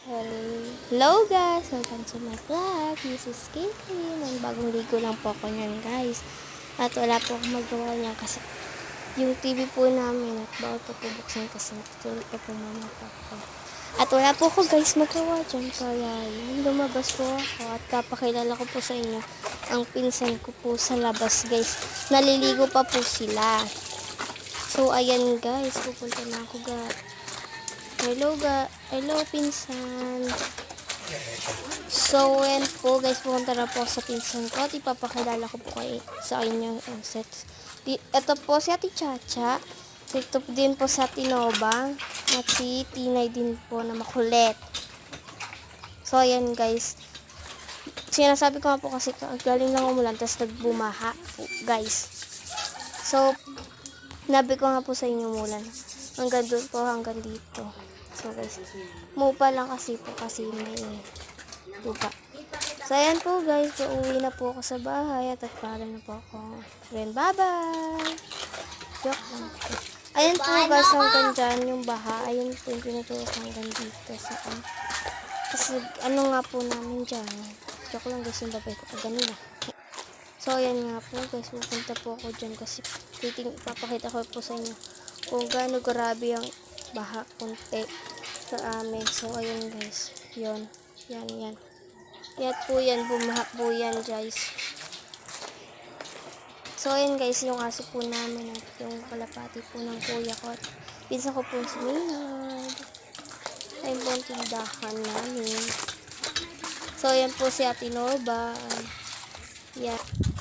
Hello guys! Welcome to my vlog. This is Caitlyn. Ang bagong ligo lang po ako niyan guys. At wala po akong magawa niyan kasi yung TV po namin at bawal pa po buksan kasi natutulog pa po mama pa po. At wala po ako guys magawa dyan. Kaya yun, lumabas po ako at kapakilala ko po sa inyo ang pinsan ko po sa labas guys. Naliligo pa po sila. So ayan guys, pupunta na ako guys. Hello pinsan. So, yan po guys, pumunta na po sa pinsan ko at ipapakilala ko po sa inyo ang sets. Ito po si Ate Chacha. Ito din po sa Tinobang at si Tinay din po na makulit. So, ayan guys. Sinasabi ko nga po kasi galing lang umulan tapos nagbumaha po guys. So, nabi ko nga po sa inyo umulan. Hanggang doon po, hanggang dito. So guys, mupa lang kasi po kasi may lupa. So ayan po guys, uuwi na po ako sa bahay at para na po ako. Then bye bye! Joke lang po. Ayan po guys, hanggang dyan yung baha. Ayan po yung pinatulog hanggang dito sa kasi ano nga po namin dyan. Joke lang guys, yung babay ko. Ganun na. So ayan nga po guys, pupunta po ako dyan kasi papakita ko po sa inyo kung gaano grabe yung baha konti sa amin. So ayun guys, yan. Yan po yan, bumaha po yan guys. So ayun guys, yung aso po namin at yung kalapati po ng kuya ko at pinsan ko po si Maynard. Ayun po ang tindahan namin. So ayan po si Ate Nova. Yan.